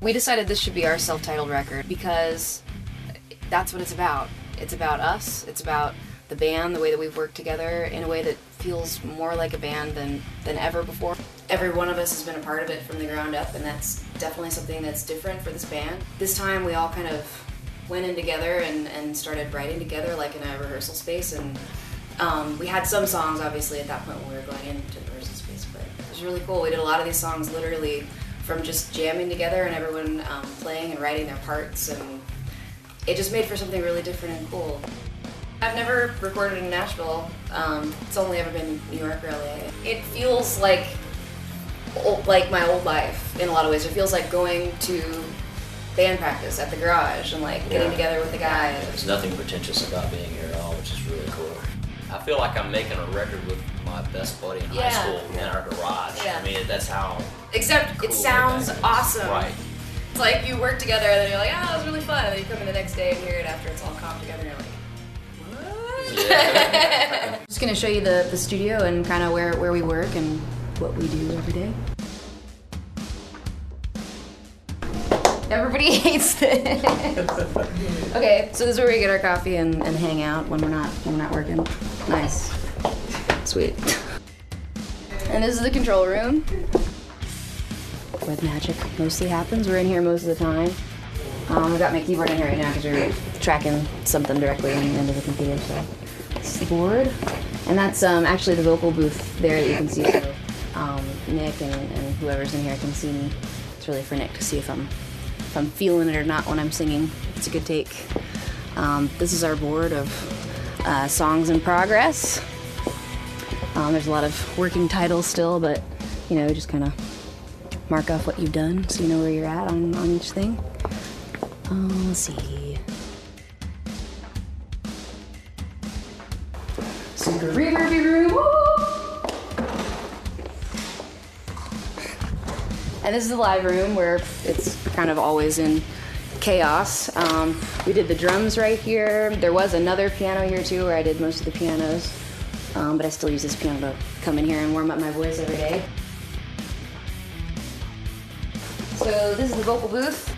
We decided this should be our self-titled record because that's what it's about. It's about us, it's about the band, the way that we've worked together in a way that feels more like a band than ever before. Every one of us has been a part of it from the ground up, and that's definitely something that's different for this band. This time we all kind of went in together and started writing together like in a rehearsal space, and we had some songs obviously at that point when we were going into the rehearsal space, but it was really cool. We did a lot of these songs literally from just jamming together and everyone playing and writing their parts, and it just made for something really different and cool. I've never recorded in Nashville. It's only ever been New York or LA. It feels like my old life in a lot of ways. It feels like going to band practice at the garage and like getting together with the guys. There's nothing pretentious about being here at all, which is really cool. I feel like I'm making a record with my best buddy in high school in our garage. I mean, that's how. Except cool it sounds awesome. Right. It's like you work together and then you're like, oh, that was really fun. And then you come in the next day and hear it after it's all comped together and you're like, I'm just going to show you the studio and kind of where we work and what we do every day. Everybody hates this. Okay, so this is where we get our coffee and hang out when we're not working. Nice. Sweet. And this is the control room where the magic mostly happens. We're in here most of the time. We've got my keyboard in here right now because we're tracking something directly into the computer. So this is the board, and that's actually the vocal booth there that you can see. So Nick and whoever's in here can see me. It's really for Nick to see if I'm feeling it or not when I'm singing. It's a good take. This is our board of songs in progress. There's a lot of working titles still, but you know, just kind of mark off what you've done so you know where you're at on each thing. Let's see. Super reverby room. Woo! And this is the live room where it's kind of always in chaos. We did the drums right here. There was another piano here too where I did most of the pianos. But I still use this piano to come in here and warm up my voice every day. So this is the vocal booth.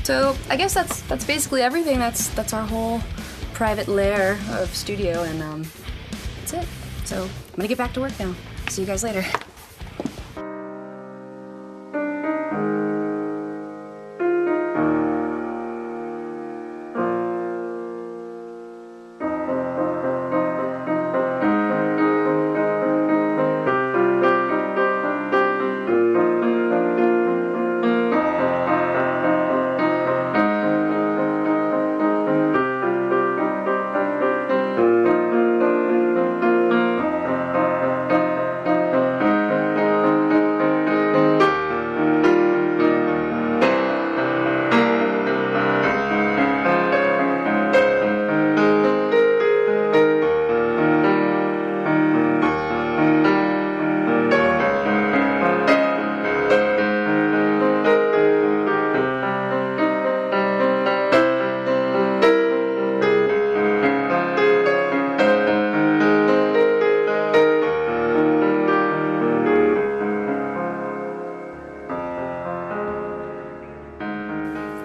So I guess that's basically everything. That's our whole private lair of studio, and that's it. So I'm gonna get back to work now. See you guys later.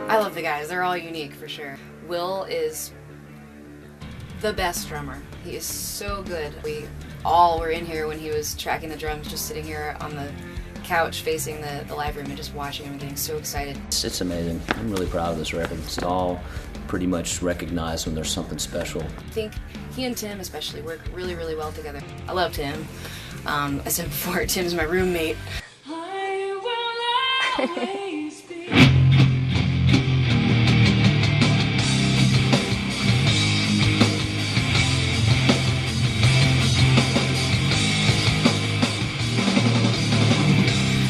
I love the guys. They're all unique for sure. Will is the best drummer. He is so good. We all were in here when he was tracking the drums, just sitting here on the couch facing the live room and just watching him and getting so excited. It's amazing. I'm really proud of this record. It's all pretty much recognized when there's something special. I think he and Tim especially work really, really well together. I love Tim. I said before, Tim's my roommate. I will always be.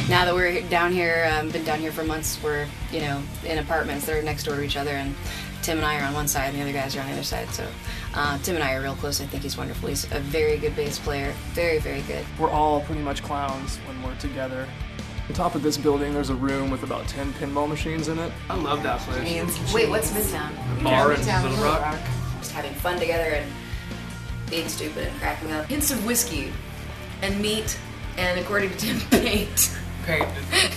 Now that we're down here, been down here for months, we're, you know, in apartments. They're next door to each other, and Tim and I are on one side and the other guys are on the other side. So Tim and I are real close. I think he's wonderful. He's a very good bass player. Very, very good. We're all pretty much clowns when we're together. On top of this building, there's a room with about 10 pinball machines in it. I love that place. Wait, what's Midtown? Bar in Little Rock. Just having fun together and being stupid and cracking up. Hints of whiskey and meat and, according to Tim, paint. paint.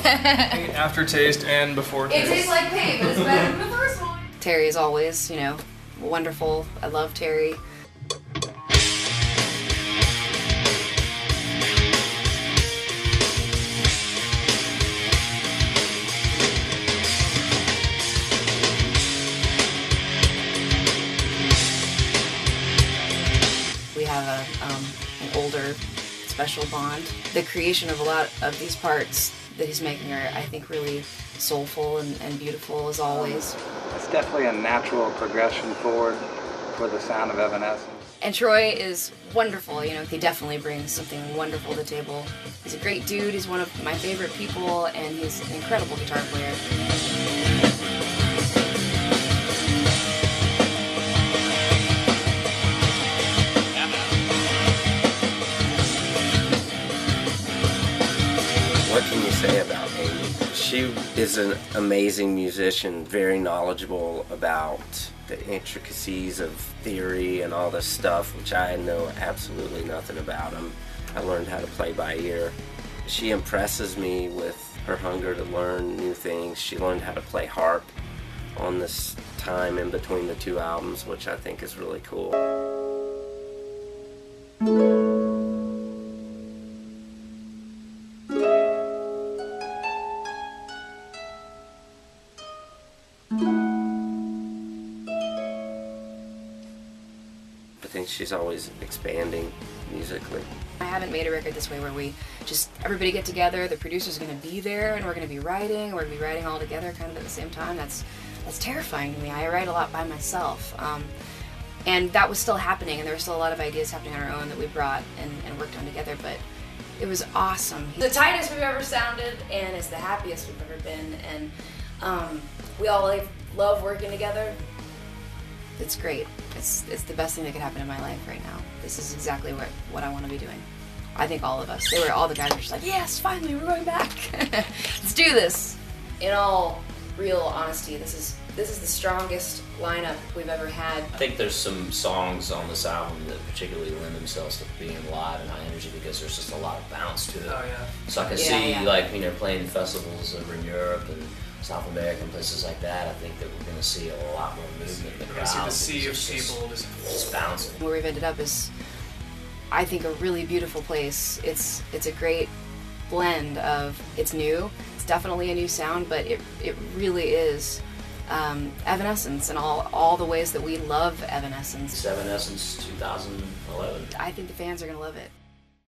Paint aftertaste and before taste. It tastes like paint, but it's better than the first one. Terry is always, wonderful. I love Terry. We have an older special bond. The creation of a lot of these parts that he's making are, I think, really soulful and beautiful as always. It's definitely a natural progression forward for the sound of Evanescence. And Troy is wonderful, he definitely brings something wonderful to the table. He's a great dude, he's one of my favorite people, and he's an incredible guitar player. What can you say about Amy? She is an amazing musician, very knowledgeable about the intricacies of theory and all this stuff, which I know absolutely nothing about. I learned how to play by ear. She impresses me with her hunger to learn new things. She learned how to play harp on this time in between the two albums, which I think is really cool. I think she's always expanding musically. I haven't made a record this way where we just, everybody get together, the producer's going to be there, and we're going to be writing all together kind of at the same time. That's terrifying to me. I write a lot by myself. And that was still happening, and there were still a lot of ideas happening on our own that we brought and worked on together, but it was awesome. The tightest we've ever sounded, and it's the happiest we've ever been, and we all love working together. It's great. It's the best thing that could happen in my life right now. This is exactly what I want to be doing. I think all of us. All the guys were just like, yes, finally, we're going back. Let's do this. In all real honesty, this is the strongest lineup we've ever had. I think there's some songs on this album that particularly lend themselves to being live and high energy because there's just a lot of bounce to it. Oh yeah. So I can see playing festivals over in Europe and South America and places like that. I think that we're going to see a lot more movement in the crowd. See the sea of people just bouncing. Where we've ended up is, I think, a really beautiful place. It's a great blend of, it's new, it's definitely a new sound, but it really is Evanescence and all the ways that we love Evanescence. Evanescence 2011. I think the fans are going to love it.